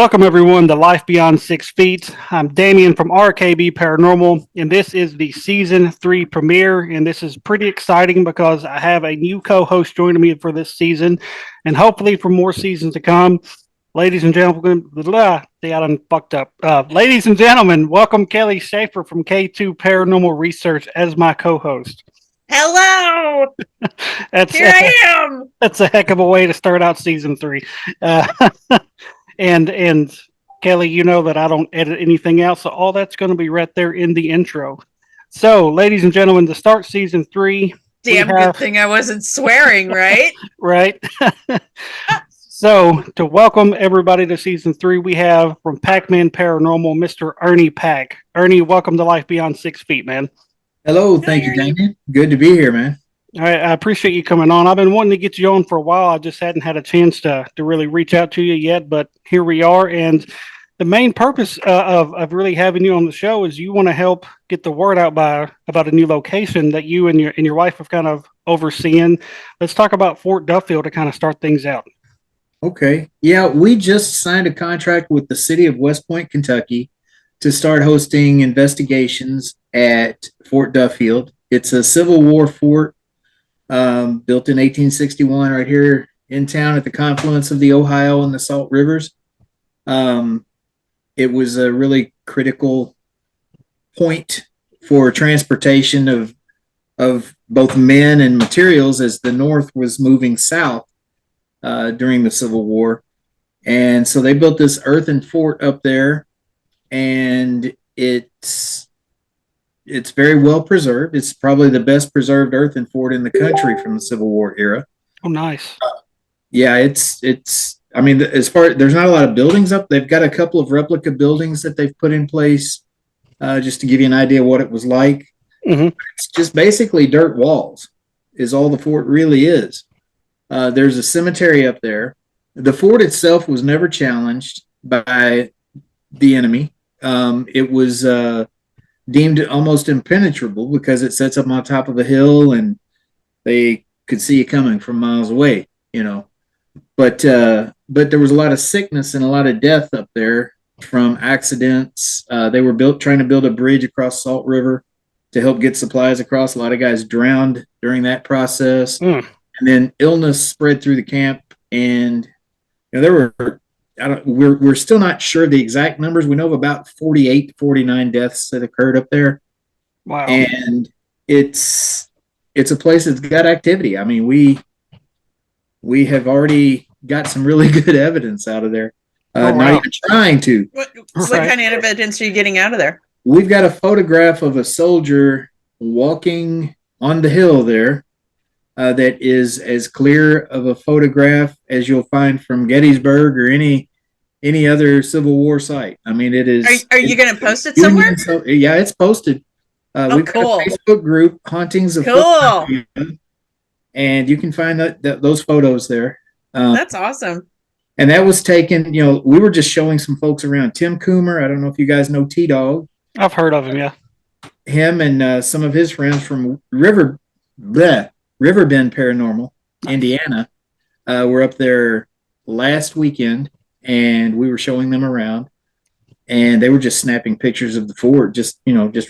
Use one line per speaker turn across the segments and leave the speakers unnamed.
Welcome, everyone, to Life Beyond 6 Feet. I'm Damien from RKB Paranormal, and this is the Season 3 premiere. And this is pretty exciting because I have a new co host joining me for this season and hopefully for more seasons to come. Ladies and gentlemen, see, I done fucked up. Ladies and gentlemen, welcome Kelly Schaefer from K2 Paranormal Research as my co host.
Hello!
That's,
Here I am!
That's a heck of a way to start out Season 3. And Kelly, you know that I don't edit anything else, so all that's going to be right there in the intro. So, ladies and gentlemen, to start Season 3,
good thing I wasn't swearing, right?
Right. So, to welcome everybody to Season 3, we have from Packman Paranormal, Mr. Ernie Pack. Ernie, welcome to Life Beyond 6 Feet, man.
Hello, thank you, Damien. Good to be here, man.
I appreciate you coming on. I've been wanting to get you on for a while. I just hadn't had a chance to really reach out to you yet, but here we are. And the main purpose of really having you on the show is you want to help get the word out about a new location that you and your wife have kind of overseeing. Let's talk about Fort Duffield to kind of start things out.
Okay. Yeah, we just signed a contract with the city of West Point, Kentucky to start hosting investigations at Fort Duffield. It's a Civil War fort built in 1861 right here in town at the confluence of the Ohio and the Salt Rivers. It was a really critical point for transportation of both men and materials as the North was moving south during the Civil War. And so they built this earthen fort up there, and it's very well preserved. It's probably the best preserved earthen fort in the country from the Civil War era.
Oh, nice.
Yeah, it's. I mean, there's not a lot of buildings up. They've got a couple of replica buildings that they've put in place, just to give you an idea of what it was like.
Mm-hmm.
It's just basically dirt walls, is all the fort really is. There's a cemetery up there. The fort itself was never challenged by the enemy. It was deemed almost impenetrable because it sits up on top of a hill and they could see it coming from miles away, you know. But there was a lot of sickness and a lot of death up there from accidents. They were trying to build a bridge across Salt River to help get supplies across. A lot of guys drowned during that process. And then illness spread through the camp, and there were we're still not sure the exact numbers. We know of about 48 to 49 deaths that occurred up there.
Wow.
And it's a place that's got activity. I mean, we have already got some really good evidence out of there. Not even trying to.
What kind of evidence are you getting out of there?
We've got a photograph of a soldier walking on the hill there. That is as clear of a photograph as you'll find from Gettysburg or any other Civil War site. I mean, it is.
Are you going to post it somewhere?
Yeah, it's posted. We've
cool.
got a Facebook group, Hauntings of Fort Duffield, and you can find those photos there.
That's awesome.
And that was taken. We were just showing some folks around. Tim Coomer, I don't know if you guys know T-Dog.
I've heard of him, yeah.
Him and some of his friends from Riverbend Paranormal, Indiana, were up there last weekend, and we were showing them around, and they were just snapping pictures of the fort, just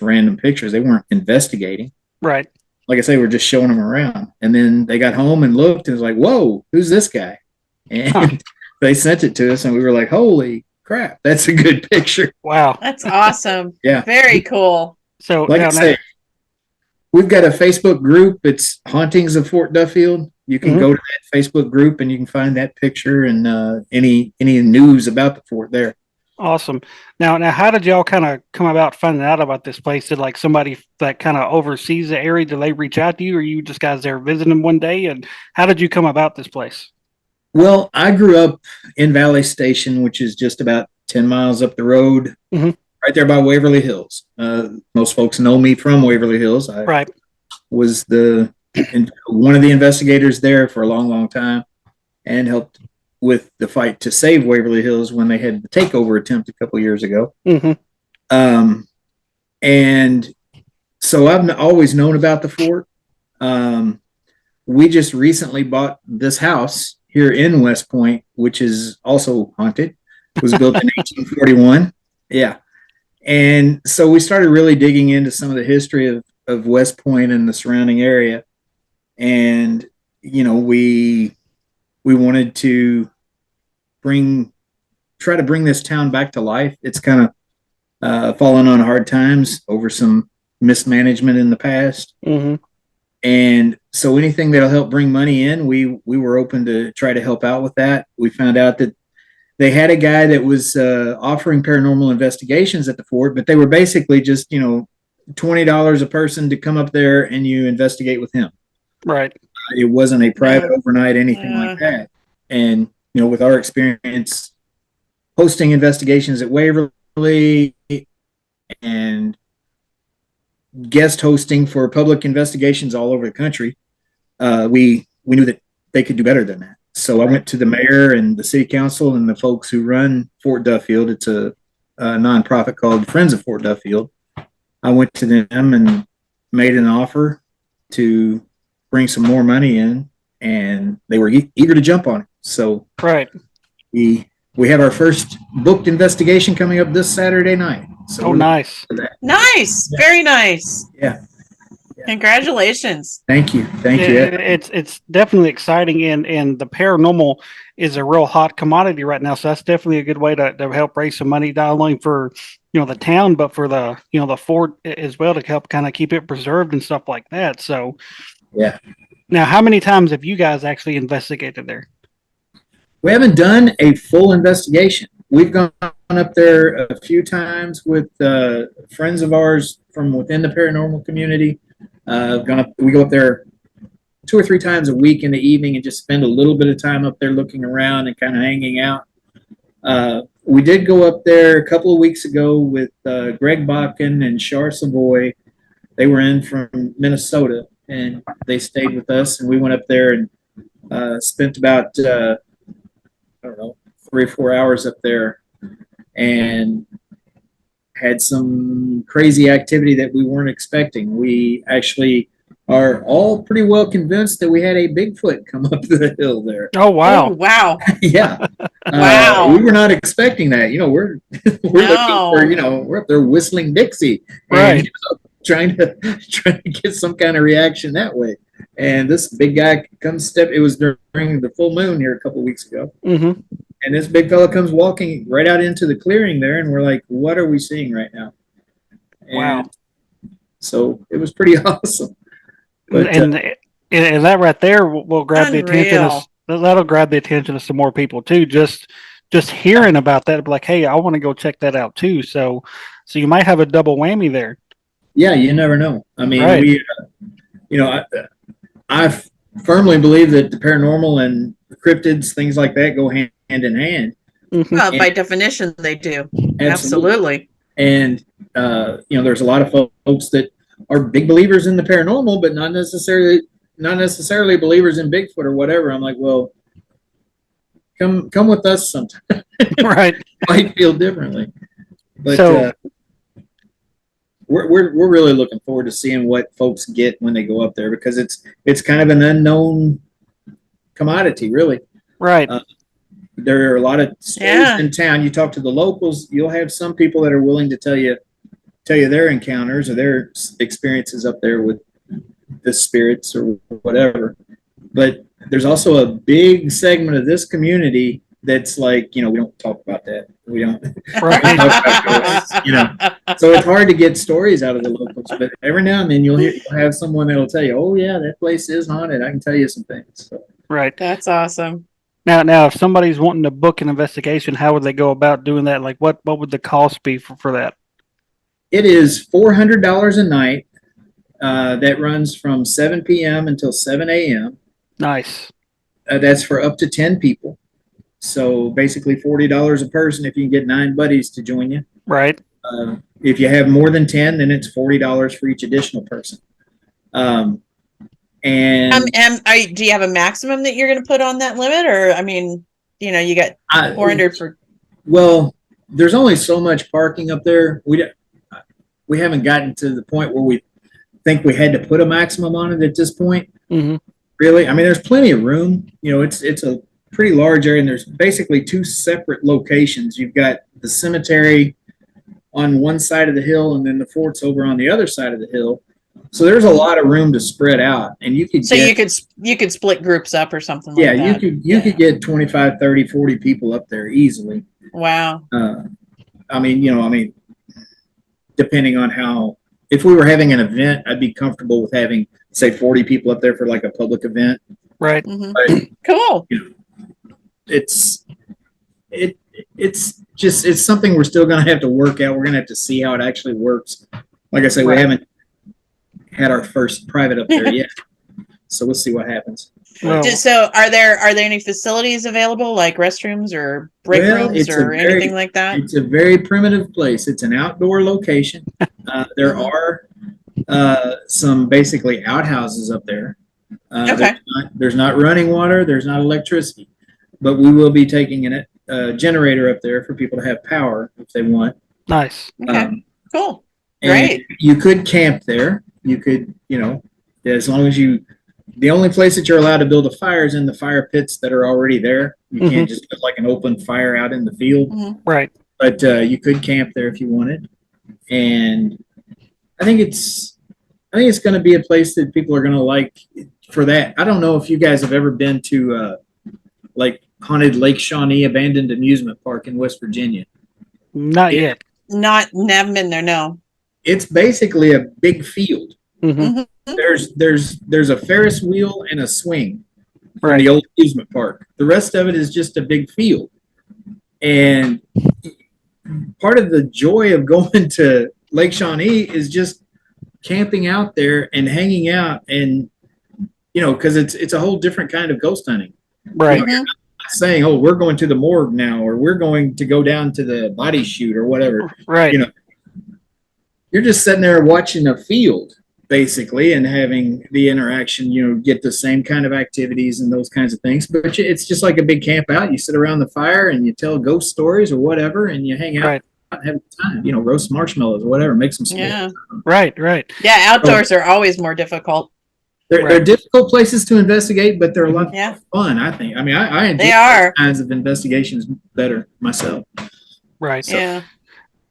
random pictures. They weren't investigating.
Right.
Like I say, we're just showing them around. And then they got home and looked and was like, whoa, who's this guy? And they sent it to us, and we were like, holy crap, that's a good picture.
Wow.
That's awesome.
Yeah.
Very cool.
So,
like I say, we've got a Facebook group. It's Hauntings of Fort Duffield. You can go to that Facebook group and you can find that picture and any news about the fort there.
Awesome. Now, how did y'all kind of come about finding out about this place? Did like somebody that kind of oversees the area, did they reach out to you, or you just guys there visiting one day? And how did you come about this place?
Well, I grew up in Valley Station, which is just about 10 miles up the road, right there by Waverly Hills. Most folks know me from Waverly Hills. I was one of the investigators there for a long, long time and helped with the fight to save Waverly Hills when they had the takeover attempt a couple years ago. And so I've always known about the fort. We just recently bought this house here in West Point, which is also haunted. was built in 1841. Yeah. And so we started really digging into some of the history of West Point and the surrounding area. And, we wanted to try to bring this town back to life. It's kind of fallen on hard times over some mismanagement in the past.
Mm-hmm.
And so anything that'll help bring money in, we were open to try to help out with that. We found out that they had a guy that was offering paranormal investigations at the fort, but they were basically just, $20 a person to come up there and you investigate with him.
Right.
It wasn't a private overnight, anything like that. And, with our experience hosting investigations at Waverly and guest hosting for public investigations all over the country, we knew that they could do better than that. So I went to the mayor and the city council and the folks who run Fort Duffield. It's a nonprofit called Friends of Fort Duffield. I went to them and made an offer to bring some more money in, and they were eager to jump on it. So
right,
we have our first booked investigation coming up this Saturday night. So
nice.
Nice. Yeah. Very nice.
Yeah.
Congratulations.
Thank you.
It's definitely exciting, and the paranormal is a real hot commodity right now. So that's definitely a good way to help raise some money, not only for the town, but for the the fort as well, to help kind of keep it preserved and stuff like that. So
yeah.
Now, how many times have you guys actually investigated there?
We haven't done a full investigation. We've gone up there a few times with friends of ours from within the paranormal community. We go up there 2 or 3 times a week in the evening and just spend a little bit of time up there looking around and kind of hanging out. We did go up there a couple of weeks ago with Greg Bakken and Shar Savoy. They were in from Minnesota, and they stayed with us, and we went up there and spent about 3 or 4 hours up there and had some crazy activity that we weren't expecting. We actually are all pretty well convinced that we had a Bigfoot come up the hill there.
Oh, wow.
Oh, wow.
Yeah.
Wow.
We were not expecting that. We're looking for, we're up there whistling Dixie.
Right.
And, trying to get some kind of reaction that way. And this big guy it was during the full moon here a couple of weeks ago.
Mm-hmm.
And this big fella comes walking right out into the clearing there, and we're like, what are we seeing right now? And
wow.
So it was pretty awesome. But,
and that right there will grab
Unreal.
the attention. That'll grab the attention of some more people too. Just hearing about that, like, hey, I want to go check that out too. So you might have a double whammy there.
Yeah, you never know. I mean,
right.
I firmly believe that the paranormal and cryptids, things like that, go hand in hand.
Mm-hmm. Well, by definition, they do. Absolutely.
And there's a lot of folks that are big believers in the paranormal, but not necessarily believers in Bigfoot or whatever. I'm like, well, come with us sometime.
Right.
Might feel differently, but
so,
we're really looking forward to seeing what folks get when they go up there, because it's kind of an unknown commodity, really.
Right.
There are a lot of stories in town. You talk to the locals, you'll have some people that are willing to tell you their encounters or their experiences up there with the spirits or whatever. But there's also a big segment of this community that's like, we don't talk about that. We don't.
Right.
We don't talk about so it's hard to get stories out of the locals. But every now and then you'll have someone that'll tell you, "Oh yeah, that place is haunted. I can tell you some things." So.
Right.
That's awesome.
Now, if somebody's wanting to book an investigation, how would they go about doing that? Like, what would the cost be for that?
It is $400 a night. That runs from 7 p.m. until 7 a.m.
Nice.
That's for up to 10 people. So basically $40 a person if you can get 9 buddies to join you.
Right.
If you have more than 10, then it's $40 for each additional person. And
do you have a maximum that you're going to put on that limit, or you got 400 for?
Well, there's only so much parking up there. We haven't gotten to the point where we think we had to put a maximum on it at this point.
Mm-hmm.
Really, there's plenty of room. It's a pretty large area, and there's basically two separate locations. You've got the cemetery on one side of the hill, and then the fort's over on the other side of the hill. So there's a lot of room to spread out, and you could
So you could split groups up or something
yeah,
like that.
you could get 25, 30, 40 people up there easily.
Wow.
I mean, depending on how, if we were having an event, I'd be comfortable with having, say, 40 people up there for like a public event.
Right.
Mhm.
But
Cool.
it's something we're still going to have to work out. We're going to have to see how it actually works. Like I said, we
Right.
haven't had our first private up there yet, so we'll see what happens.
Well,
So are there any facilities available, like restrooms or break rooms or anything like that?
It's a very primitive place. It's an outdoor location. There are some basically outhouses up there.
Okay.
There's not running water. There's not electricity, but we will be taking a generator up there for people to have power if they want.
nice.
Okay. Cool.
And
Great.
you could camp there. You could, as long as the only place that you're allowed to build a fire is in the fire pits that are already there. You can't just put like an open fire out in the field.
Mhm.
Right.
But you could camp there if you wanted. And I think it's going to be a place that people are going to like for that. I don't know if you guys have ever been to like haunted Lake Shawnee abandoned amusement park in West Virginia.
Not yet.
Never been there. No.
It's basically a big field.
Mm-hmm.
There's a Ferris wheel and a swing from
Right.
the old amusement park. The rest of it is just a big field. And part of the joy of going to Lake Shawnee is just camping out there and hanging out, and because it's a whole different kind of ghost hunting.
Right.
You're not saying, "Oh, we're going to the morgue now," or "We're going to go down to the body chute," or whatever.
Right.
You're just sitting there watching a field, basically, and having the interaction. Get the same kind of activities and those kinds of things. But it's just like a big camp out. You sit around the fire and you tell ghost stories or whatever, and you hang out.
Right.
And have a time. Roast marshmallows or whatever. Make some s'mores.
Yeah.
Right. Right.
Yeah. Outdoors are always more difficult.
They're difficult places to investigate, but they're a lot
Yeah.
of fun, I think. I mean, I enjoy
They are.
those kinds of investigations better myself.
Right.
Yeah.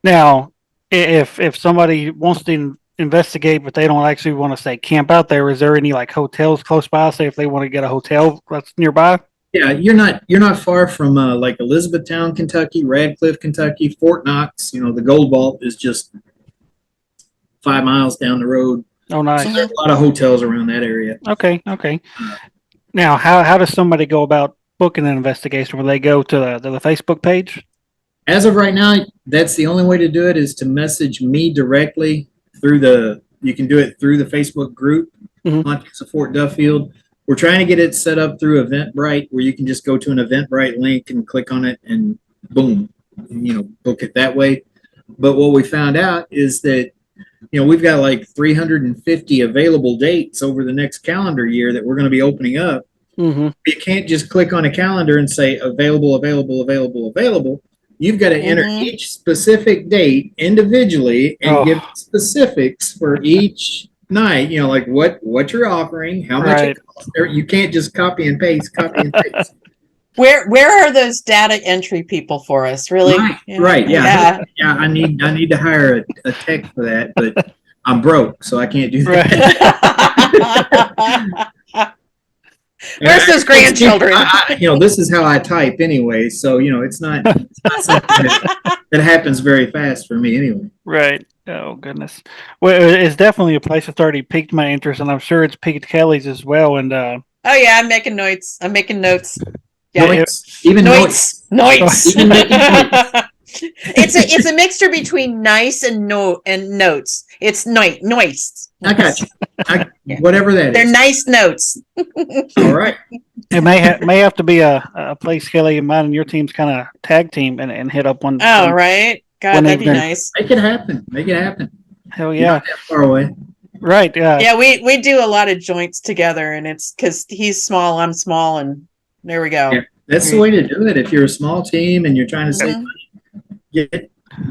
Now, if somebody wants to investigate, but they don't actually want to say camp out there, is there any like hotels close by? Say if they want to get a hotel that's nearby.
Yeah, you're not far from like Elizabethtown, Kentucky, Radcliffe, Kentucky, Fort Knox. The Gold Vault is just 5 miles down the road.
Oh, nice.
So there's a lot of hotels around that area.
Okay. Okay. Now, how does somebody go about booking an investigation? Will they go to the Facebook page?
As of right now, that's the only way to do it is to message me directly through you can do it through the Facebook group, Hauntings of Fort Duffield. We're trying to get it set up through Eventbrite where you can just go to an Eventbrite link and click on it and boom, book it that way. But what we found out is that, we've got like 350 available dates over the next calendar year that we're going to be opening up.
Mm-hmm.
You can't just click on a calendar and say available, available, available, available. You've got to enter each specific date individually and give specifics for each night. Like what you're offering, how much it costs. You can't just copy and paste.
Where are those data entry people for us? Really?
Right. Yeah. I need to hire a tech for that, but I'm broke, so I can't do that.
Where's those grandchildren?
This is how I type anyway, so it's not something that happens very fast for me anyway.
Right. Oh goodness. Well, it's definitely a place that's already piqued my interest, and I'm sure it's piqued Kelly's as well. And
oh yeah, I'm making notes. Yeah,
notes. Even notes.
Even it's a mixture between nice and notes. It's noise.
I got you. Whatever that
They're
is.
nice notes.
All right.
it may have to be a place Kelly and mine and your team's kind of tag team and hit up one.
Oh right. God, that'd be nice.
Make it happen.
Hell yeah.
You're not that far away.
Right. Yeah.
Yeah, we do a lot of joints together, and it's because he's small, I'm small, and there we go.
Yeah, that's the way to do it. If you're a small team and you're trying to save money,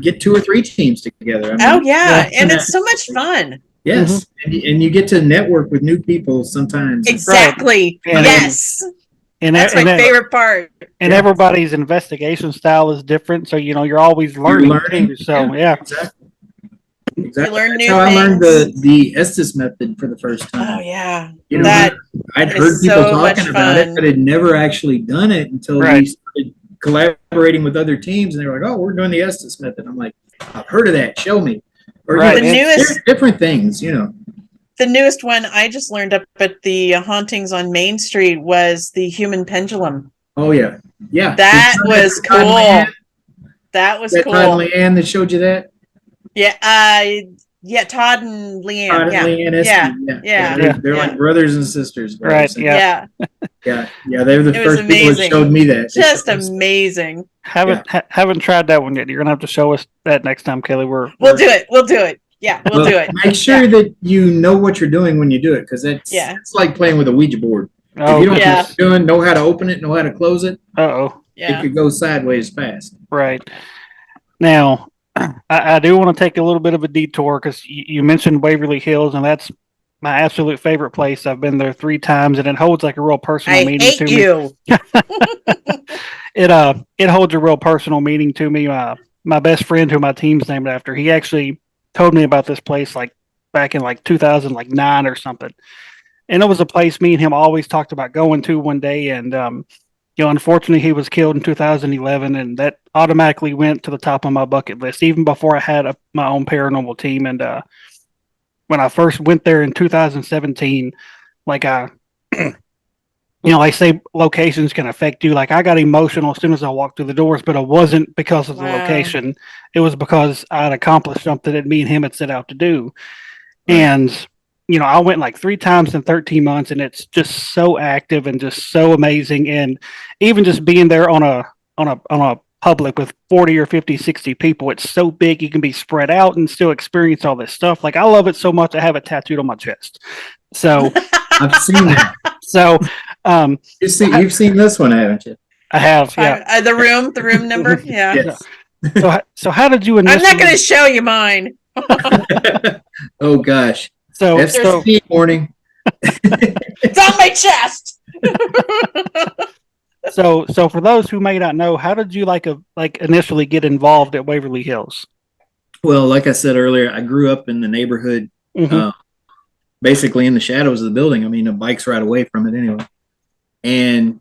get 2 or 3 teams together.
And it's so much fun.
Yes, and you get to network with new people sometimes.
Exactly.
Right.
Yes.
And
That's my favorite part.
And everybody's investigation style is different, so you're always learning. Too, so
exactly.
You learn
That's
new
how
things.
I learned the Estes method for the first time.
Oh yeah,
I'd heard people talking about it, but had never actually done it until we started collaborating with other teams, and they were like, "Oh, we're doing the Estes method." I'm like, "I've heard of that. Show me." Or
the newest
different things,
The newest one I just learned up at the Hauntings on Main Street was the human pendulum.
Oh yeah, yeah.
That was cool. That was cool.
Todd and Leanne that showed you that.
Yeah, Todd and Leanne.
Todd and Leanne. Yeah. They're like brothers and sisters.
Right. Yeah.
Yeah. They were the first people that showed me that.
Just amazing.
Haven't tried that one yet. You're gonna have to show us that next time, Kelly. We'll
do it. Yeah, we'll do it.
Make sure that you know what you're doing when you do it, because it's like playing with a Ouija board. If you don't know what you're doing, know how to open it, know how to close it. It could go sideways fast.
Right. Now, I do want to take a little bit of a detour because you mentioned Waverly Hills, and that's my absolute favorite place. I've been there 3 times, and it holds like a real personal meaning to me. It holds a real personal meaning to me. My best friend, who my team's named after, he actually told me about this place like back in like 2009 or something, and it was a place me and him always talked about going to one day. And unfortunately, he was killed in 2011, and that automatically went to the top of my bucket list, even before I had my own paranormal team. And when I first went there in 2017, like they say locations can affect you. Like I got emotional as soon as I walked through the doors, but it wasn't because of the location. It was because I'd accomplished something that me and him had set out to do. Right. And I went like 3 times in 13 months, and it's just so active and just so amazing. And even just being there on a public with 40 or 50, 60 people, it's so big you can be spread out and still experience all this stuff. Like I love it so much, I have it tattooed on my chest. So
I've seen that.
So
you've seen this one, haven't you?
I have, yeah.
The room number, yeah.
Yes.
So how did you?
I'm not going to show you mine.
Oh gosh.
So
S3E warning.
It's on my chest.
So for those who may not know, how did you initially get involved at Waverly Hills?
Well, like I said earlier, I grew up in the neighborhood, basically in the shadows of the building. I mean, a bike's right away from it anyway. And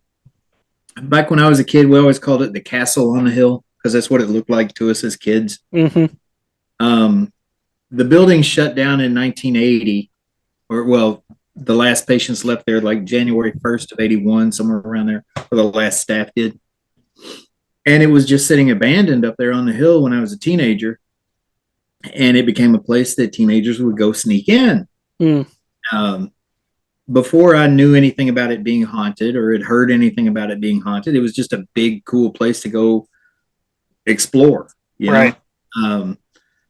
back when I was a kid, we always called it the castle on the hill because that's what it looked like to us as kids. The building shut down in 1980, the last patients left there like January 1st of 81, somewhere around there, or the last staff did. And it was just sitting abandoned up there on the hill when I was a teenager. And it became a place that teenagers would go sneak in. Before I knew anything about it being haunted or had heard anything about it being haunted, it was just a big, cool place to go explore. Right.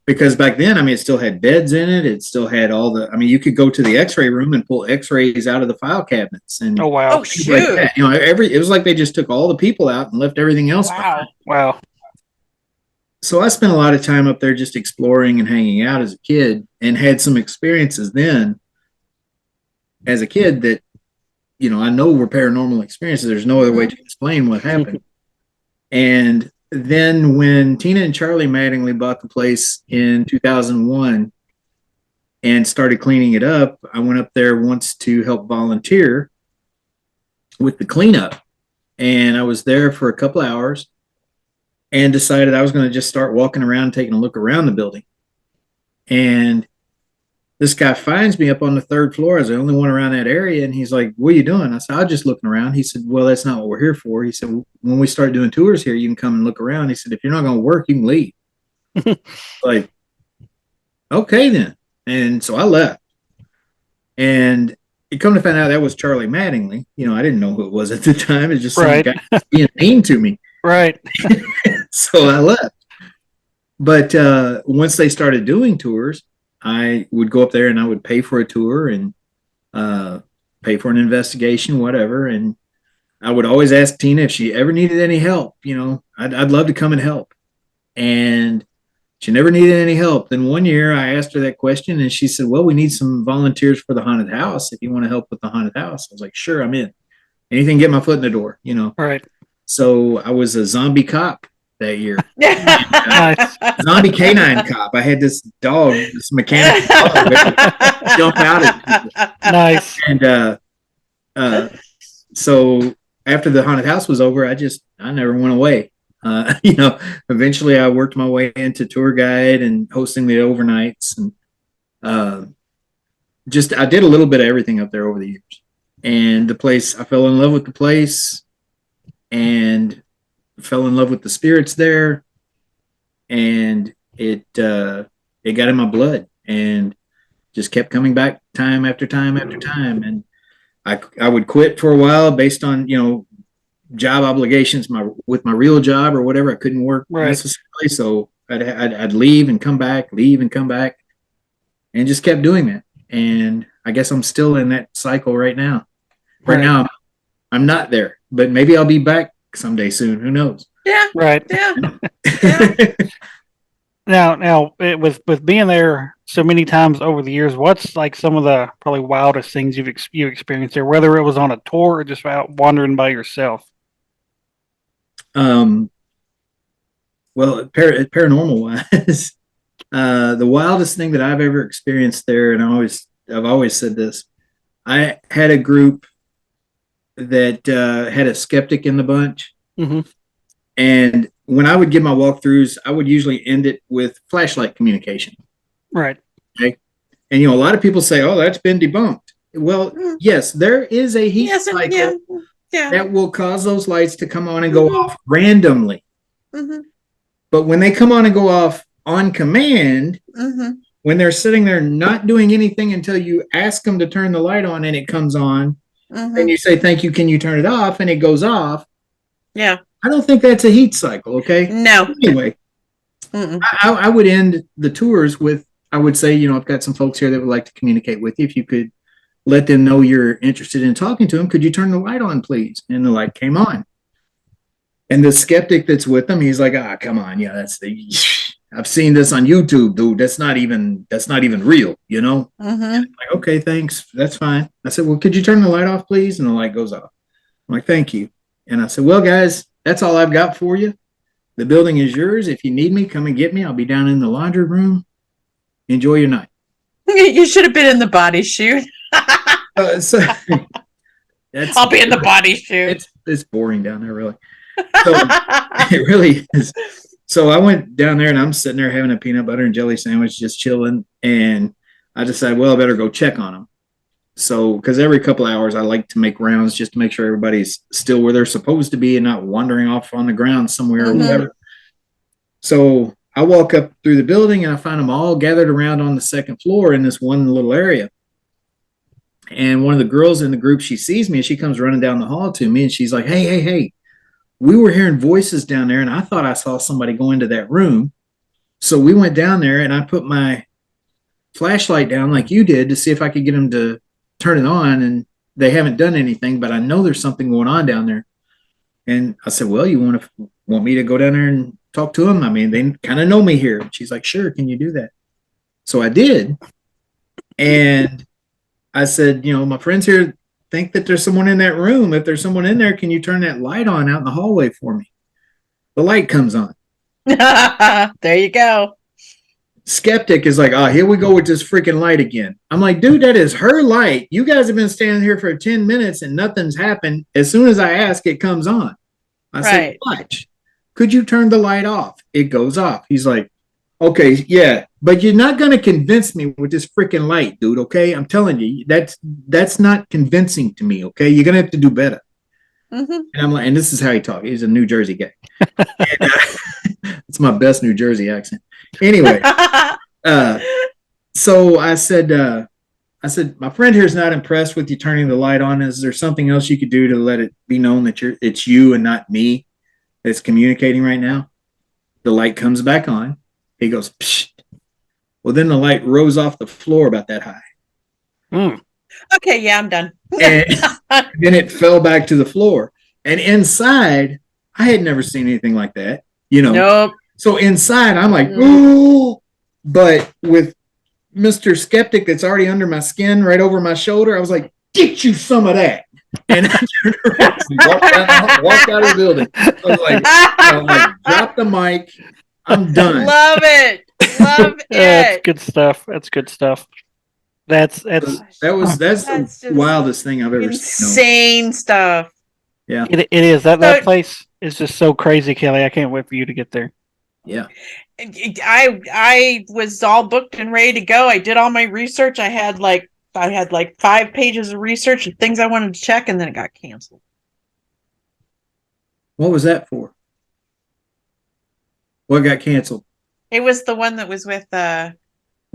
Because back then, I mean, it still had beds in it. It still had you could go to the x-ray room and pull x-rays out of the file cabinets. And
oh, wow.
Oh, shoot.
Like that. It was like they just took all the people out and left everything else behind.
Wow.
So I spent a lot of time up there just exploring and hanging out as a kid, and had some experiences then as a kid that, I know were paranormal experiences. There's no other way to explain what happened. And then when Tina and Charlie Mattingly bought the place in 2001 and started cleaning it up, I went up there once to help volunteer with the cleanup. And I was there for a couple of hours and decided I was going to just start walking around, taking a look around the building. And this guy finds me up on the 3rd floor. I was the only one around that area. And he's like, "What are you doing?" I said, "I'm just looking around." He said, "Well, that's not what we're here for." He said, "When we start doing tours here, you can come and look around." He said, "If you're not going to work, you can leave." Like, okay then. And so I left. And it come to find out that was Charlie Mattingly. I didn't know who it was at the time. It's just some guy being mean to me.
Right.
So I left. But once they started doing tours, I would go up there and I would pay for a tour and pay for an investigation, whatever. And I would always ask Tina if she ever needed any help. I'd love to come and help. And she never needed any help. Then one year I asked her that question and she said, "Well, we need some volunteers for the haunted house if you want to help with the haunted house." I was like, "Sure, I'm in." anything to get my foot in the door, you know.
Right.
So I was a zombie cop that year.
Nice.
Zombie canine cop. I had this dog, this mechanical dog that would jump out at people.
Nice.
And so after the haunted house was over, I never went away. You know, eventually I worked my way into tour guide and hosting the overnights, and I did a little bit of everything up there over the years. And the place, I fell in love with the place, and fell in love with the spirits there, and it got in my blood, and just kept coming back time after time after time. And I would quit for a while based on, you know, job obligations, with my real job or whatever. I couldn't work necessarily, so I'd leave and come back, and just kept doing that. And I guess I'm still in that cycle right now. Right now, I'm not there, but maybe I'll be back someday soon. Who knows?
Yeah.
Right.
Yeah.
Now, with being there so many times over the years, what's like some of the probably wildest things you experienced there, whether it was on a tour or just out wandering by yourself?
Well, paranormal wise, the wildest thing that I've ever experienced there, and I've always said this, I had a group that had a skeptic in the bunch.
Mm-hmm.
And when I would give my walkthroughs, I would usually end it with flashlight communication.
Right.
Okay. And, you know, a lot of people say, oh, that's been debunked. Well, yes, there is a heat cycle that will cause those lights to come on and go off randomly.
Mm-hmm.
But when they come on and go off on command, when they're sitting there not doing anything until you ask them to turn the light on and it comes on, and you say, thank you, can you turn it off? And it goes off.
Yeah.
I don't think that's a heat cycle, okay?
No.
Anyway, I would end the tours with, I would say, you know, I've got some folks here that would like to communicate with you. If you could let them know you're interested in talking to them, could you turn the light on, please? And the light came on. And the skeptic that's with them, he's like, come on. Yeah, I've seen this on YouTube, dude. That's not even real, you know? Like, okay, thanks. That's fine. I said, well, could you turn the light off, please? And the light goes off. I'm like, thank you. And I said, well, guys, that's all I've got for you. The building is yours. If you need me, come and get me. I'll be down in the laundry room. Enjoy your night.
You should have been in the body shoot.
I'll
be in the body shoot.
It's boring down there, really. So it really is. So I went down there and I'm sitting there having a peanut butter and jelly sandwich, just chilling. And I decided, well, I better go check on them. So, because every couple of hours I like to make rounds just to make sure everybody's still where they're supposed to be and not wandering off on the ground somewhere or whatever. So I walk up through the building and I find them all gathered around on the second floor in this one little area. And one of the girls in the group, she sees me and she comes running down the hall to me and she's like, hey, we were hearing voices down there and I thought I saw somebody go into that room. So we went down there and I put my flashlight down like you did to see if I could get them to turn it on, and they haven't done anything, but I know there's something going on down there. And I said, well, you want me to go down there and talk to them? I mean, they kind of know me here. And she's like, sure, can you do that? So I did. And I said, you know, my friends here think that there's someone in that room. If there's someone in there, can you turn that light on out in the hallway for me? The light comes on.
There you go.
Skeptic is like, here we go with this freaking light again. I'm like, dude, that is her light. You guys have been standing here for 10 minutes and nothing's happened. As soon as I ask, it comes on. I said, watch. Could you turn the light off? It goes off. He's like, okay, yeah, but you're not going to convince me with this freaking light, dude, okay? I'm telling you, that's not convincing to me, okay? You're going to have to do better. And I'm like, and this is how he talks. He's a New Jersey guy. And, it's my best New Jersey accent. Anyway, so I said, my friend here is not impressed with you turning the light on. Is there something else you could do to let it be known that it's you and not me that's communicating right now? The light comes back on. He goes, psh. Well, then the light rose off the floor about that high.
Okay, yeah, I'm done.
And then it fell back to the floor. And inside, I had never seen anything like that. You know,
nope.
So inside, I'm like, ooh, but with Mr. Skeptic that's already under my skin, right over my shoulder, I was like, get you some of that. And I turned around and walked out of the building. I was like, drop the mic. I'm done.
Love it. Love
That's
it.
good stuff. That's good stuff. That's
That's
That's
the
just
wildest thing I've ever seen.
insane stuff.
Yeah.
it is. That
So-
place is just so crazy, Kelly. I can't wait for you to get there.
Yeah.
I was all booked and ready to go. I did all my research. I had like 5 pages of research and things I wanted to check, and then it got canceled.
What was that for? What got canceled?
It was the one that was with
The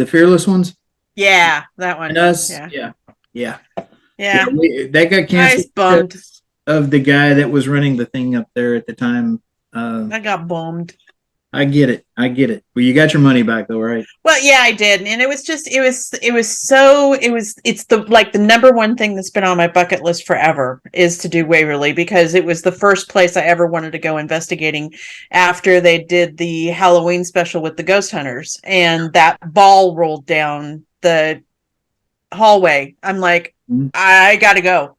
Fearless ones?
yeah, that one.
And us?
Yeah.
Yeah.
I
That got
was
canceled
bummed.
because of the guy that was running the thing up there at the time.
I got bummed.
I get it. Well, you got your money back though, right?
Well, yeah, I did, and it's the number one thing that's been on my bucket list forever is to do Waverly, because it was the first place I ever wanted to go investigating after they did the Halloween special with the ghost hunters, and that ball rolled down the hallway. I'm like, I gotta go.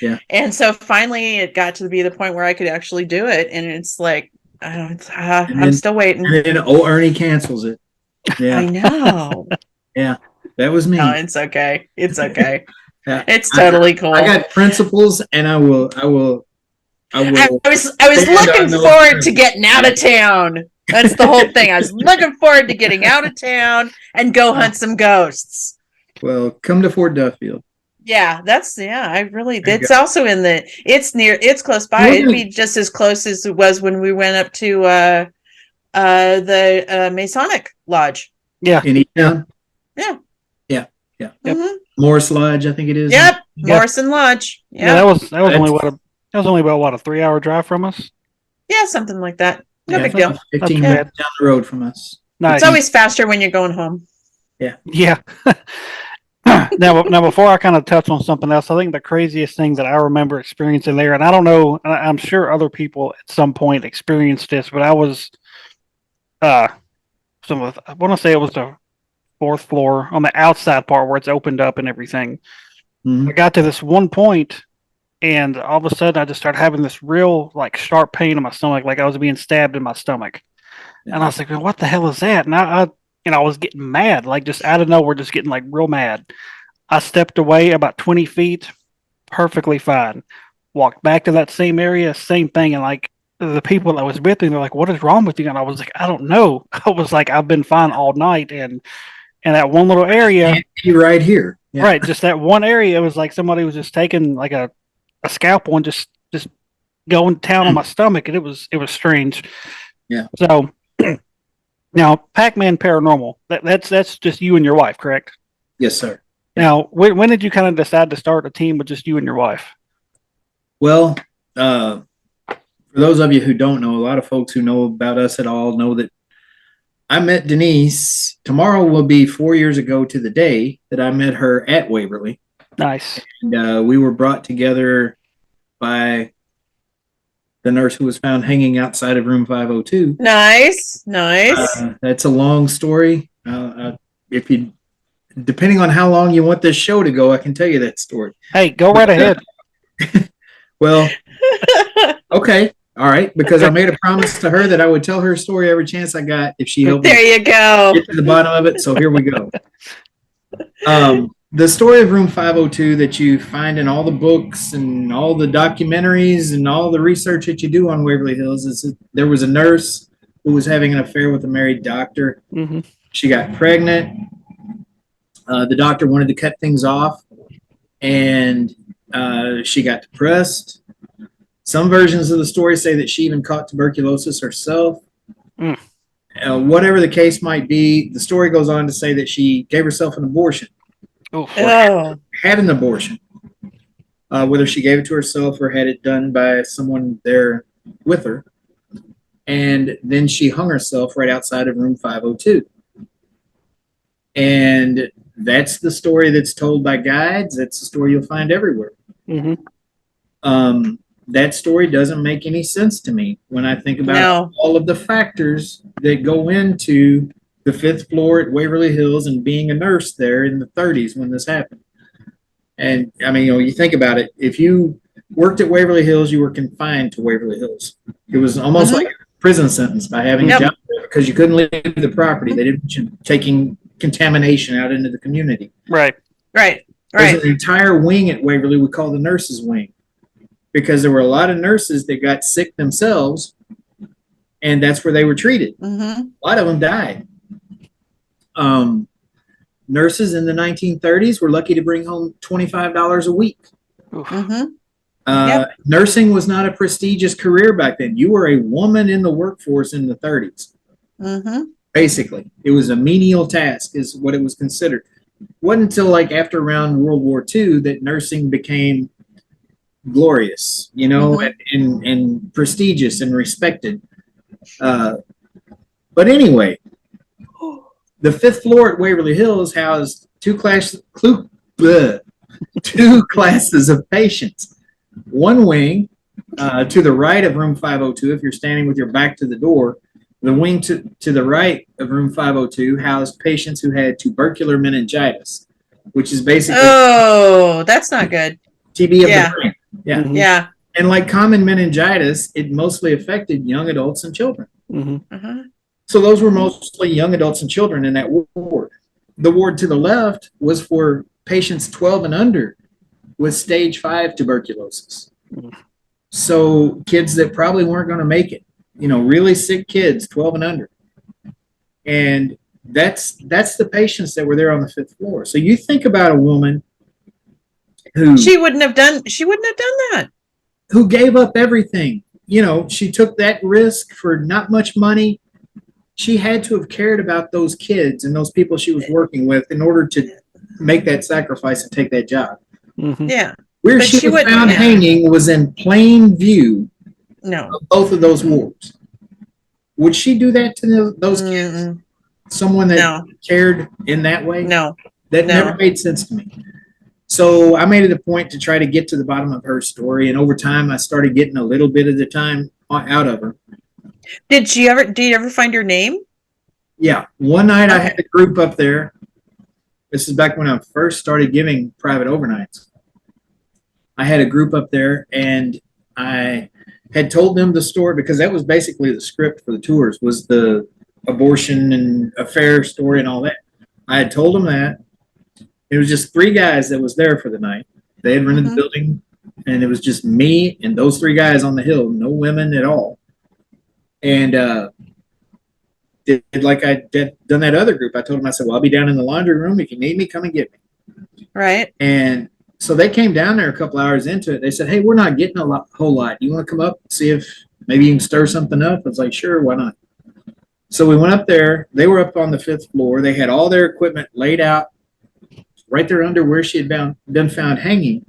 Yeah.
And so finally, it got to be the point where I could actually do it, and it's like, I'm still waiting.
And then Ernie cancels it. Yeah.
I know.
Yeah. That was me.
No, it's okay. It's okay.
Yeah.
It's totally cool.
I got principles, and I will.
I was
stand
looking
on those
forward to getting out of town. That's the whole thing. I was looking forward to getting out of town and go hunt some ghosts.
Well, come to Fort Duffield.
Yeah, it's also it's close by. It'd be just as close as it was when we went up to the Masonic Lodge.
Yeah.
In Easttown?
Yeah.
Yeah.
Mm-hmm.
Morris Lodge, I think it is.
Yep.
Yeah.
Morrison Lodge.
Yeah, that was only about a 3-hour drive from us.
Yeah, something like that. No
Yeah,
big deal.
15
Not
minutes down the road from us.
Nice.
It's always faster when you're going home.
Yeah. now before I kind of touch on something else, I think the craziest thing that I remember experiencing there, and I don't know, I'm sure other people at some point experienced this, but I was I want to say it was the 4th floor on the outside part where it's opened up and everything.
Mhm.
I got to this one point, and all of a sudden I just started having this real sharp pain in my stomach, like I was being stabbed in my stomach.
Yeah.
And I was like, well, what the hell is that? And I was getting mad, just out of nowhere, just getting real mad. I stepped away about 20 feet, perfectly fine. Walked back to that same area, same thing. And the people that was with me, they're like, what is wrong with you? And I was like, I don't know. I was like, I've been fine all night. And that one little area,
You're right here. Yeah.
right, just that one area, it was like somebody was just taking a scalpel and just going to town on my stomach. And it was strange.
Yeah.
So now, Packman Paranormal, that's just you and your wife, correct?
Yes, sir.
Now, when did you kind of decide to start a team with just you and your wife?
Well, for those of you who don't know, a lot of folks who know about us at all know that I met Denise. Tomorrow will be 4 years ago to the day that I met her at Waverly.
Nice.
And we were brought together by the nurse who was found hanging outside of room 502.
Nice.
That's a long story. Depending on how long you want this show to go, I can tell you that story.
Hey, go right ahead.
Well, okay. All right. Because I made a promise to her that I would tell her story every chance I got if she helped
There
me
you go.
get to the bottom of it. So here we go. The story of room 502 that you find in all the books and all the documentaries and all the research that you do on Waverly Hills is that there was a nurse who was having an affair with a married doctor.
Mm-hmm.
She got pregnant. The doctor wanted to cut things off, and she got depressed. Some versions of the story say that she even caught tuberculosis herself. Whatever the case might be, the story goes on to say that she gave herself an abortion.
Oh.
Had an abortion. Whether she gave it to herself or had it done by someone there with her. And then she hung herself right outside of room 502. And that's the story that's told by guides. That's the story you'll find everywhere.
Mm-hmm.
That story doesn't make any sense to me when I think about all of the factors that go into the 5th floor at Waverly Hills and being a nurse there in the 30s when this happened. And I mean, you think about it. If you worked at Waverly Hills, you were confined to Waverly Hills. It was almost like a prison sentence by having a job there because you couldn't leave the property. They didn't want you taking contamination out into the community.
Right.
There's an entire wing at Waverly we call the nurses' wing because there were a lot of nurses that got sick themselves, and that's where they were treated. A lot of them died. Nurses in the 1930s were lucky to bring home $25 a week. Nursing was not a prestigious career back then. You were a woman in the workforce in the 30s. Basically, it was a menial task is what it was considered. It wasn't until like after around World War II that nursing became glorious, and prestigious and respected. But anyway, the fifth floor at Waverly Hills housed two classes of patients. One wing to the right of room 502, if you're standing with your back to the door, the wing to the right of room 502 housed patients who had tubercular meningitis, which is basically
that's not good.
TB of the brain.
Yeah.
And like common meningitis, it mostly affected young adults and children. So those were mostly young adults and children in that ward. The ward to the left was for patients 12 and under with stage 5 tuberculosis. So kids that probably weren't going to make it, really sick kids, 12 and under. And that's the patients that were there on the fifth floor. So you think about a woman who
she wouldn't have done that.
Who gave up everything. She took that risk for not much money. She had to have cared about those kids and those people she was working with in order to make that sacrifice and take that job.
Yeah.
Where she was found hanging was in plain view of both of those wards. Would she do that to those kids? Someone that cared in that way?
No.
That never made sense to me. So I made it a point to try to get to the bottom of her story. And over time, I started getting a little bit of the time out of her.
Did you ever find her name?
Yeah. One night I had a group up there. This is back when I first started giving private overnights. I had a group up there and I had told them the story because that was basically the script for the tours was the abortion and affair story and all that. I had told them that. It was just 3 guys that was there for the night. They had rented the building and it was just me and those 3 guys on the hill, no women at all. And did like I did done that other group. I told them, I said, well, I'll be down in the laundry room. If you need me, come and get me.
Right.
And so they came down there a couple hours into it. They said, hey, we're not getting a whole lot. You want to come up and see if maybe you can stir something up? I was like, sure, why not? So we went up there. They were up on the 5th floor. They had all their equipment laid out right there under where she had been found hanging.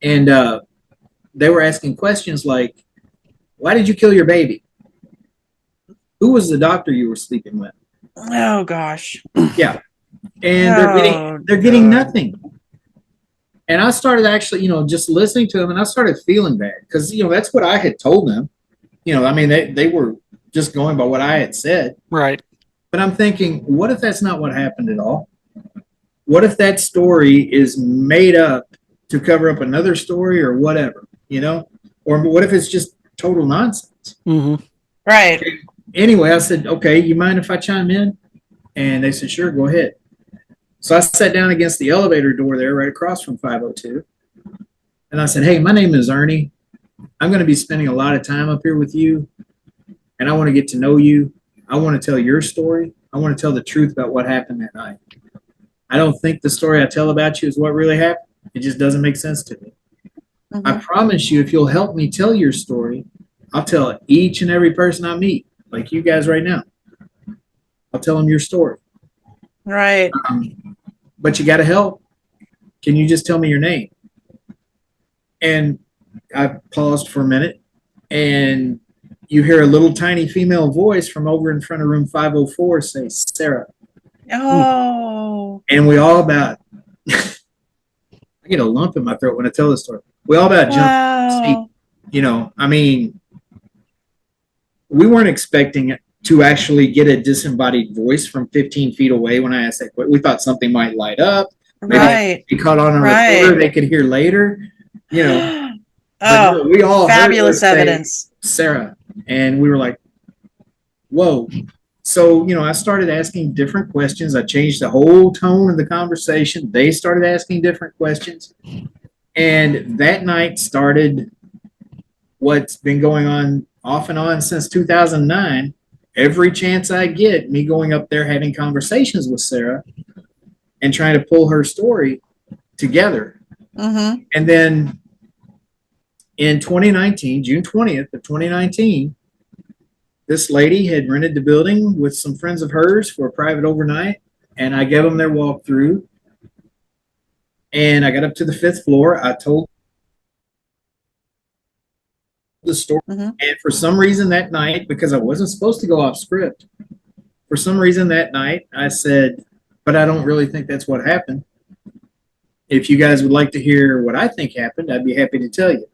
And they were asking questions like, why did you kill your baby? Who was the doctor you were sleeping with?
Oh, gosh.
Yeah. And they're getting nothing. And I started actually, just listening to them and I started feeling bad because, that's what I had told them. They were just going by what I had said.
Right.
But I'm thinking, what if that's not what happened at all? What if that story is made up to cover up another story or whatever, Or what if it's just total nonsense?
Right.
Anyway, I said, okay, you mind if I chime in? And they said, sure, go ahead. So I sat down against the elevator door there right across from 502. And I said, hey, my name is Ernie. I'm going to be spending a lot of time up here with you. And I want to get to know you. I want to tell your story. I want to tell the truth about what happened that night. I don't think the story I tell about you is what really happened. It just doesn't make sense to me. I promise you, if you'll help me tell your story, I'll tell each and every person I meet, like you guys right now. I'll tell them your story.
Right.
But you got to help. Can you just tell me your name? And I paused for a minute, and you hear a little tiny female voice from over in front of room 504 say, Sarah.
Oh.
And we all about, I get a lump in my throat when I tell this story. We all about jumped. We weren't expecting to actually get a disembodied voice from 15 feet away when I asked that question. We thought something might light up.
Right.
Be caught on a recorder they could hear later, you know. But no, we all
fabulous
heard her say,
evidence.
Sarah, and we were like, whoa. So, I started asking different questions. I changed the whole tone of the conversation. They started asking different questions. And that night started what's been going on off and on since 2009. Every chance I get, me going up there having conversations with Sarah and trying to pull her story together.
Mm-hmm.
And then in 2019, June 20th of 2019, this lady had rented the building with some friends of hers for a private overnight, and I gave them their walkthrough. And I got up to the 5th floor. I told the story, and for some reason that night, because I wasn't supposed to go off script, for some reason that night I said, but I don't really think that's what happened. If you guys would like to hear what I think happened, I'd be happy to tell you.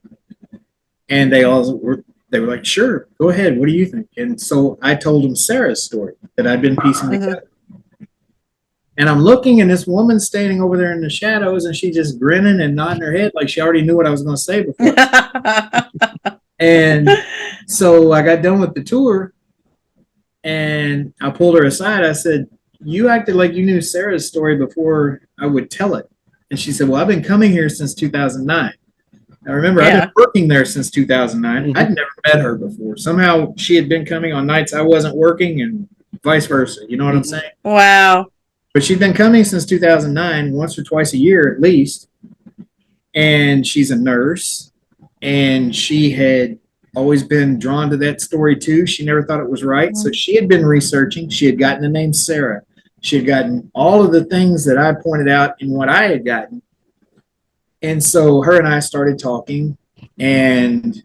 And they were like, sure, go ahead. What do you think? And so I told them Sarah's story that I'd been piecing together. And I'm looking, and this woman's standing over there in the shadows, and she just grinning and nodding her head like she already knew what I was going to say before. And so I got done with the tour, and I pulled her aside. I said, you acted like you knew Sarah's story before I would tell it. And she said, well, I've been coming here since 2009. I remember I've been working there since 2009. I'd never met her before. Somehow she had been coming on nights I wasn't working and vice versa. You know what I'm saying?
Wow.
But she'd been coming since 2009, once or twice a year at least. And she's a nurse. And she had always been drawn to that story too. She never thought it was right. So she had been researching. She had gotten the name Sarah. She had gotten all of the things that I pointed out in what I had gotten. And so her and I started talking, and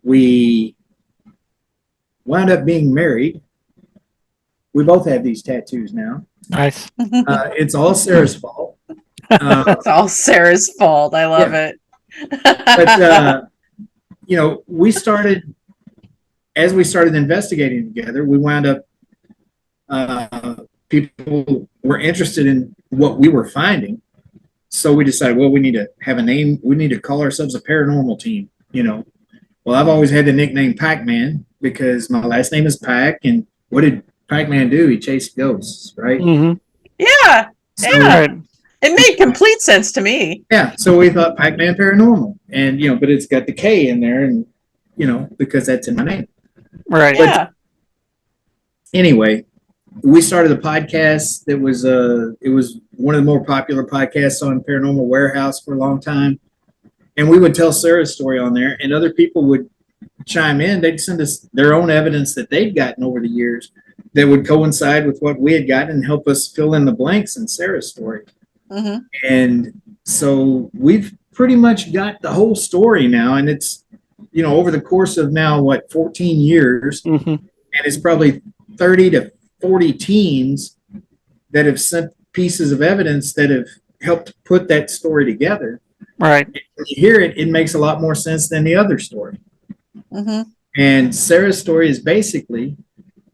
we wound up being married. We both have these tattoos now.
Nice.
It's all Sarah's fault.
It's all Sarah's fault. I love it.
But, we started, as we started investigating together, we wound up, people were interested in what we were finding. So we decided, well, we need to have a name. We need to call ourselves a paranormal team, Well, I've always had the nickname Packman because my last name is Pack. And what did Packman do? He chased ghosts, right?
Mm-hmm.
Yeah.
So,
yeah. It made complete sense to me.
Yeah. So we thought Packman Paranormal. And, but it's got the K in there and, because that's in my name.
Right.
Yeah.
But anyway, we started a podcast that was it was one of the more popular podcasts on Paranormal Warehouse for a long time. And we would tell Sarah's story on there, and other people would chime in. They'd send us their own evidence that they'd gotten over the years that would coincide with what we had gotten and help us fill in the blanks in Sarah's story.
Mm-hmm.
And so we've pretty much got the whole story now, and it's, over the course of now, 14 years, and it's probably 30 to 40 teens that have sent pieces of evidence that have helped put that story together.
Right.
When you hear it, it makes a lot more sense than the other story.
Mm-hmm.
And Sarah's story is basically,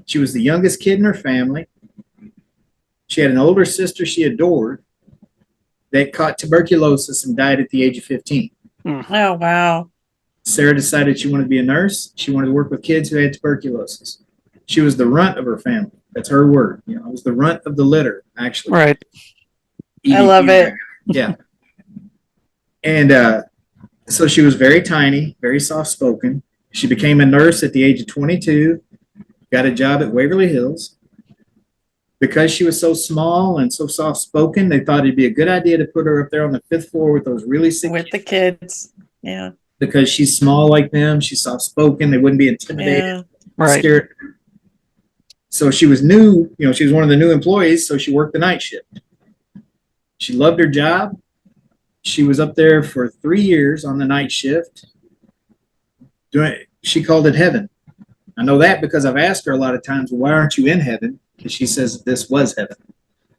she was the youngest kid in her family. She had an older sister she adored that caught tuberculosis and died at the age of 15.
Oh, wow.
Sarah decided she wanted to be a nurse. She wanted to work with kids who had tuberculosis. She was the runt of her family. That's her word. I was the runt of the litter, actually.
Right.
I love it.
Yeah. And so she was very tiny, very soft-spoken. She became a nurse at the age of 22, got a job at Waverly Hills. Because she was so small and so soft-spoken, they thought it'd be a good idea to put her up there on the 5th floor with those really sick
with
kids.
the kids. Yeah.
Because she's small like them, she's soft-spoken, they wouldn't be intimidated,
Right.
scared. So she was new, she was one of the new employees, so she worked the night shift. She loved her job. She was up there for 3 years on the night shift. She called it heaven. I know that because I've asked her a lot of times, well, why aren't you in heaven? Because she says this was heaven.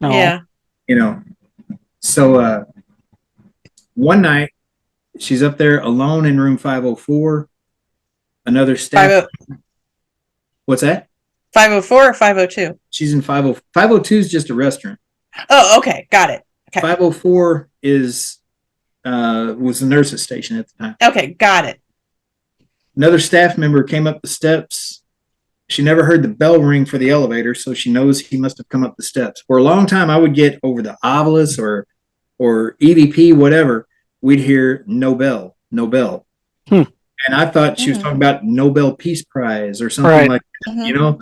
No.
Yeah.
So one night she's up there alone in room 504. Another staff. What's that?
504 or 502?
She's in 502 is just a restaurant.
Oh, okay. Got it. Okay.
504 is was the nurse's station at the time.
Okay, got it.
Another staff member came up the steps. She never heard the bell ring for the elevator, so she knows he must have come up the steps. For a long time, I would get over the obelisk or EVP, whatever. We'd hear no bell, no bell. And I thought she was talking about Nobel Peace Prize or something like that, you know?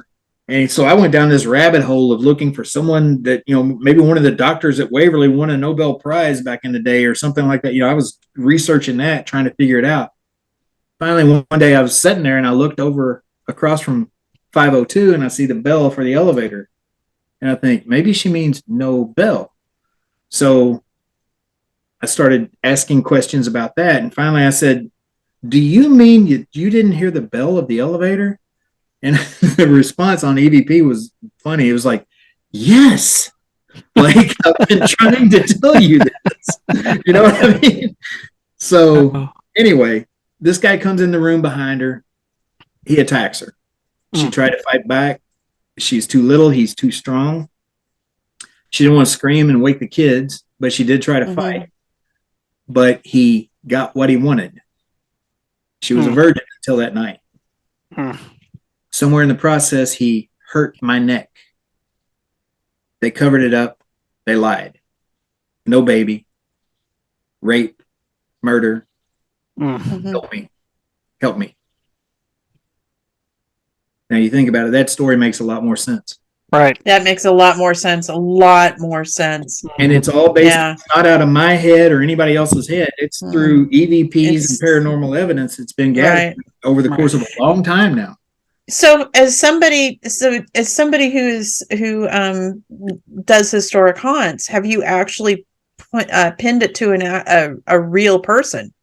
And so I went down this rabbit hole of looking for someone that, you know, maybe one of the doctors at Waverly won a Nobel Prize back in the day or something like that. You know, I was researching that, trying to figure it out. Finally, one day I was sitting there and I looked over across from 502 and I see the bell for the elevator. And I think maybe she means no bell. So I started asking questions about that. And finally I said, do you mean you didn't hear the bell of the elevator? And the response on EVP was funny. It was like, yes, like I've been trying to tell you this. You know what I mean? So anyway, this guy comes in the room behind her. He attacks her. She tried to fight back. She's too little. He's too strong. She didn't want to scream and wake the kids, but she did try to fight. But he got what he wanted. She was a virgin until that night. Somewhere in the process, he hurt my neck. They covered it up. They lied. No baby. Rape. Murder. Help me. Help me. Now you think about it, that story makes a lot more sense.
Right.
That makes a lot more sense. A lot more sense.
And it's all based not out of my head or anybody else's head. It's through EVPs and paranormal evidence that's been gathered over the course of a long time now.
So as somebody who does historic haunts, have you actually pinned it to a real person?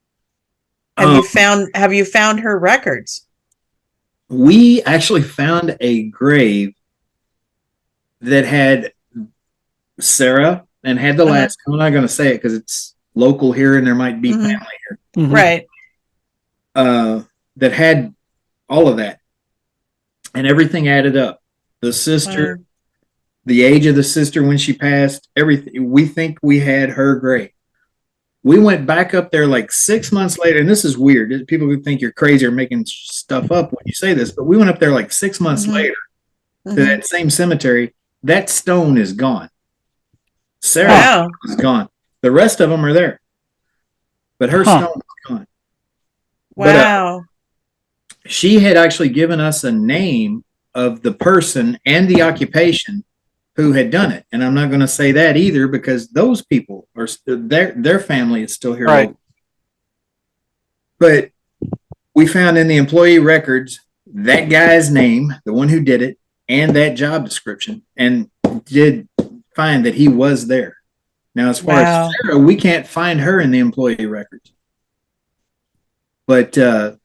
Have you found her records?
We actually found a grave that had Sarah and had the last. I'm not going to say it because it's local here and there might be family here,
right?
That had all of that, and everything added up. The sister, the age of the sister when she passed, everything. We think we had her grave. We went back up there like 6 months later, and this is weird. People would think you're crazy or making stuff up when you say this, but we went up there like 6 months later to that same cemetery. That stone is gone. Sarah is gone. The rest of them are there, but her stone is gone.
Wow.
But, she had actually given us a name of the person and the occupation who had done it, and I'm not going to say that either because those people are their family is still here.
Right.
But we found in the employee records that guy's name, the one who did it, and that job description, and did find that he was there. Now, as far as Sarah, we can't find her in the employee records, but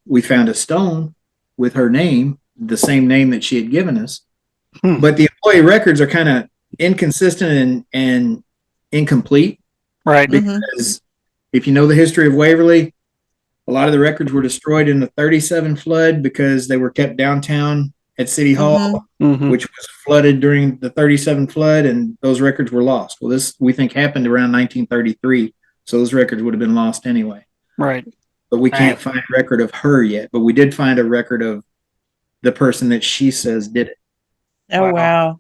we found a stone with her name, the same name that she had given us. But the employee records are kind of inconsistent and incomplete.
Right.
Because if you know the history of Waverly, a lot of the records were destroyed in the 37 flood because they were kept downtown at City Hall, which was flooded during the 37 flood, and those records were lost. Well, this we think happened around 1933, so those records would have been lost anyway.
Right.
But we can't find a record of her yet, but we did find a record of the person that she says did it.
Oh, wow.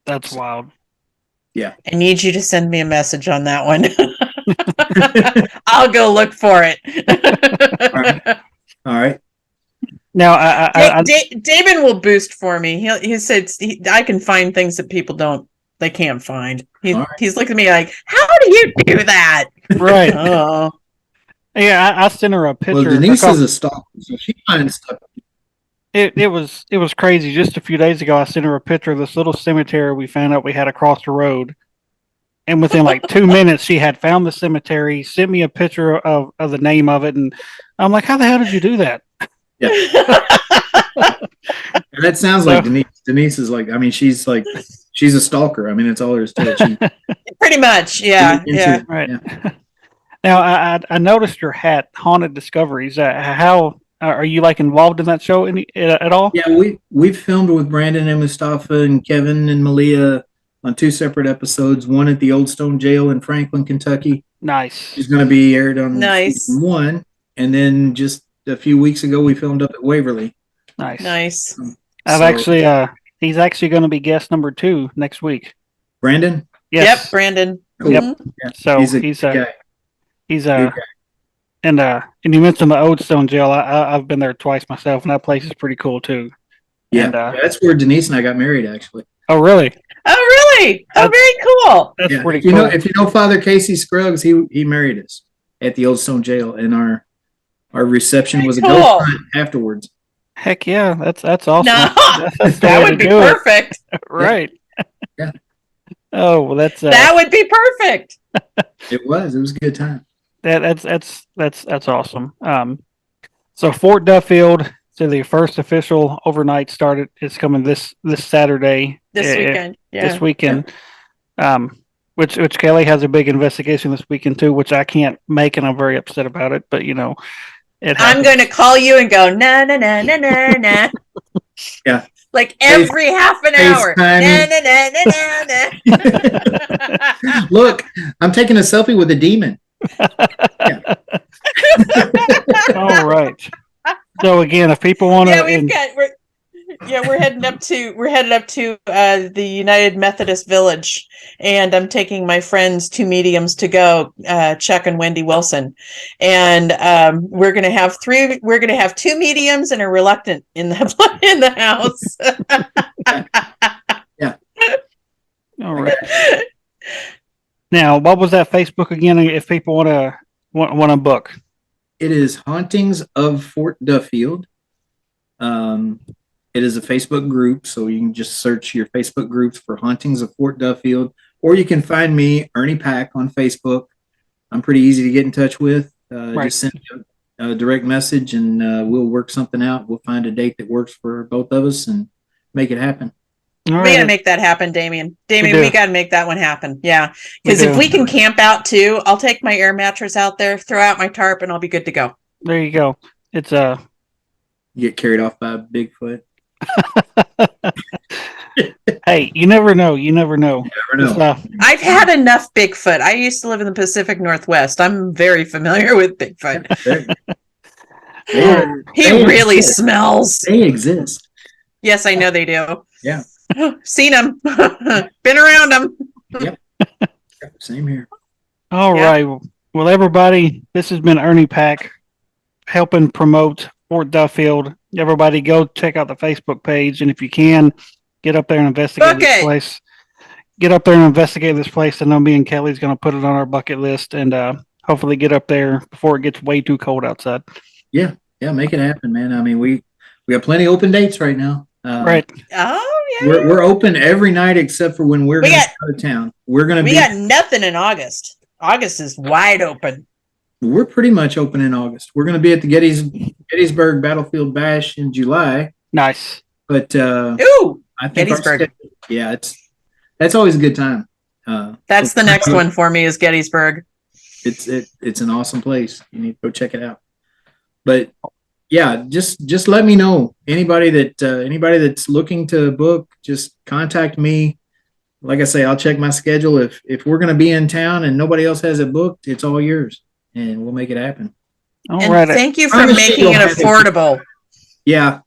That's wild.
Yeah.
I need you to send me a message on that one. I'll go look for it.
All right.
Now,
Damon will boost for me. He said I can find things that people they can't find. He's looking at me like, how do you do that?
Right.
Oh.
Yeah, I sent her a picture.
Well, Denise is a stalker, so she finds stuff.
It was crazy. Just a few days ago, I sent her a picture of this little cemetery we found out we had across the road. And within like 2 minutes, she had found the cemetery, sent me a picture of the name of it. And I'm like, how the hell did you do that?
Yeah. That sounds like Denise. Denise is like, I mean, she's a stalker. I mean, that's all there is to it.
Pretty much. Yeah. Yeah.
Right. Yeah. Now, I noticed your hat, Haunted Discoveries. How are you like involved in that show at all?
Yeah, we've filmed with Brandon and Mustafa and Kevin and Malia on 2 separate episodes. One at the Old Stone Jail in Franklin, Kentucky.
Nice.
It's going to be aired on
Nice.
season 1, and then just a few weeks ago we filmed up at Waverly.
Nice.
I've actually he's actually going to be guest number 2 next week.
Brandon.
Yes.
Yep, Brandon.
Cool.
Yep.
Mhm.
Yeah.
So
He's a good guy.
He's
Good guy.
and you mentioned the Old Stone Jail. I've been there twice myself, and that place is pretty cool too.
Yeah,
And,
that's where Denise and I got married, actually.
oh, really?
Oh, really? Oh, very cool.
That's
Yeah,
pretty
if you
cool.
know, if you know Father Casey Scruggs, he married us at the Old Stone Jail, and our reception was a
Cool.
ghost hunt afterwards.
Heck yeah, that's awesome.
No,
That's the
that
way
would
to
be
do it.
perfect.
Right.
Yeah.
Oh, well, that's
That would be perfect.
It was a good time.
that's awesome. So Fort Duffield, so the first official overnight started. It's coming this Saturday.
This weekend. Yeah.
This weekend. Which Kelly has a big investigation this weekend too, which I can't make, and I'm very upset about it. But it
I'm
happens.
going to call you and go, na, na, na, na, na, na.
Yeah.
Like every half an hour. Na,
FaceTiming.
na, na, na, na, na.
Look, I'm taking a selfie with a demon.
All right. So again, if people want
Yeah,
to,
we're headed up to the United Methodist Village, and I'm taking my friends, 2 mediums, to go, Chuck and Wendy Wilson, and we're gonna have 2 mediums and a reluctant in the house.
Yeah.
all right. Now, what was that Facebook again? If people want a book,
It is Hauntings of Fort Duffield. It is a Facebook group, so you can just search your Facebook groups for Hauntings of Fort Duffield, or you can find me, Ernie Pack, on Facebook. I'm pretty easy to get in touch with.
Right.
Just send me a direct message, and we'll work something out. We'll find a date that works for both of us and make it happen.
all
We
right.
gotta make that happen, Damien.
do.
We gotta make that one happen. Yeah, because
We
if
do.
we can camp out too, I'll take my air mattress out there, throw out my tarp, and I'll be good to go.
There you go. It's
You get carried off by a Bigfoot.
hey, you never know. You never know.
You never know.
I've had enough Bigfoot. I used to live in the Pacific Northwest. I'm very familiar with Bigfoot. He
They
really
exist.
smells.
They exist.
Yes, I know they do.
Yeah.
Seen them. Been around them.
Same here.
All
Yeah.
right. Well, everybody, this has been Ernie Pack helping promote Fort Duffield. Everybody, go check out the Facebook page, and if you can, get up there and investigate
Book
this
it.
place. Get up there and investigate this place. I know me and Kelly's going to put it on our bucket list, and hopefully get up there before it gets way too cold outside.
Yeah, make it happen, man. I mean, we got plenty of open dates right now.
Right.
Oh yeah.
We're open every night except for when we're
We
going
got-
to out of town. We're going to
We
be.
got nothing in August. August is wide open.
We're pretty much open in August. We're going to be at the Gettysburg Battlefield Bash in July,
Nice.
but
Ooh,
I think our
Gettysburg.
schedule- that's always a good time.
That's the next one for me is Gettysburg.
It's an awesome place. You need to go check it out. But yeah, just let me know. Anybody that's looking to book, just contact me. Like I say, I'll check my schedule. If we're going to be in town and nobody else has it booked, it's all yours, and we'll make it happen.
All
And
right.
thank you for
Promise
making
you'll
it
have it.
affordable.
Yeah,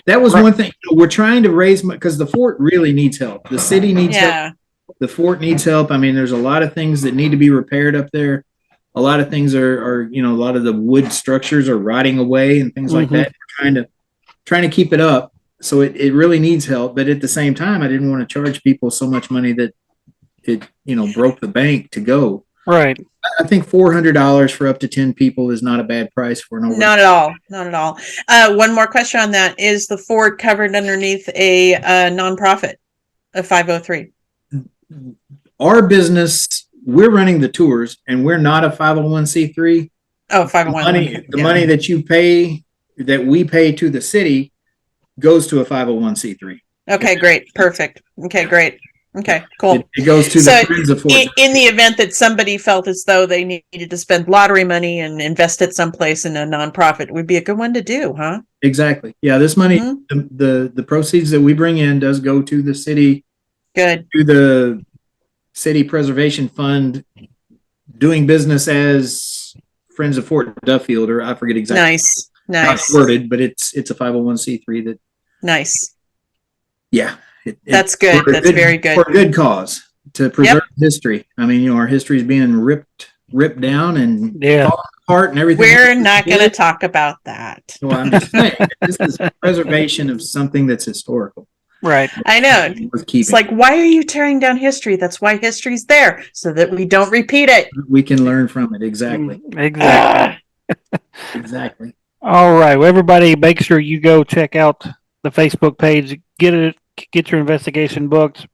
that was
Right.
one thing. We're trying to raise because the fort really needs help. The city needs help.
Yeah.
The fort needs help. I mean, there's a lot of things that need to be repaired up there. A lot of things are a lot of the wood structures are rotting away and things like
Mhm.
that. We're trying to keep it up. So it really needs help. But at the same time, I didn't want to charge people so much money that it, broke the bank to go.
Right.
I think $400 for up to 10 people is not a bad price for an overnight.
Not at all. Not at all. One more question on that. Is the fort covered underneath a nonprofit, a 503?
Our business, we're running the tours, and we're not a 501c3.
Oh,
The
501.
money, the money that we pay to the city goes to a 501c3.
Okay, great. Perfect. Okay, great. Okay, cool.
It goes to
So,
the Friends of Fort.
In the event that somebody felt as though they needed to spend lottery money and invest it someplace in a nonprofit, would be a good one to do, huh?
Exactly. Yeah, this money,
Mhm.
the proceeds that we bring in does go to the city,
Good.
to City Preservation Fund doing business as Friends of Fort Duffield, or I forget exactly how it's
Nice.
worded, but it's a 501c3 that,
Nice.
yeah.
That's good. That's very good.
For a good cause, to preserve history. I mean, our history is being ripped down and falling apart and everything.
We're not going to talk about that.
Well, I'm just saying, this is preservation of something that's historical.
Right.
I know. It's like, why are you tearing down history? That's why history's there, so that we don't repeat it.
We can learn from it. Exactly. Exactly.
All right. Well, everybody, make sure you go check out the Facebook page. Get your investigation booked.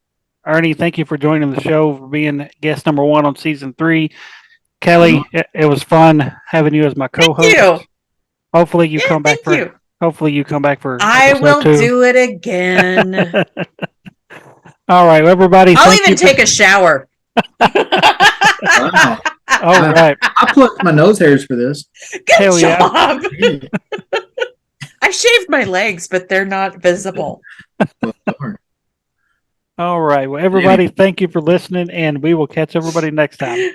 Ernie, thank you for joining the show, for being guest number 1 on season 3. Kelly, it was fun having you as my co-host.
Thank you.
Hopefully you come back for. Hopefully you come back for.
I will do it again.
All right, everybody.
I'll even take a shower.
Wow.
All right.
I plucked my nose hairs for this.
Good job. Yeah. I shaved my legs, but they're not visible.
All right. Well, everybody, thank you for listening, and we will catch everybody next time.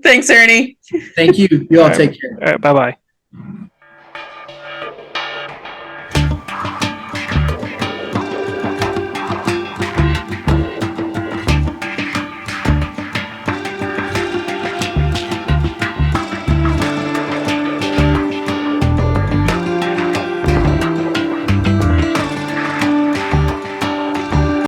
Thanks, Ernie.
Thank you. You all take care.
All right, bye-bye.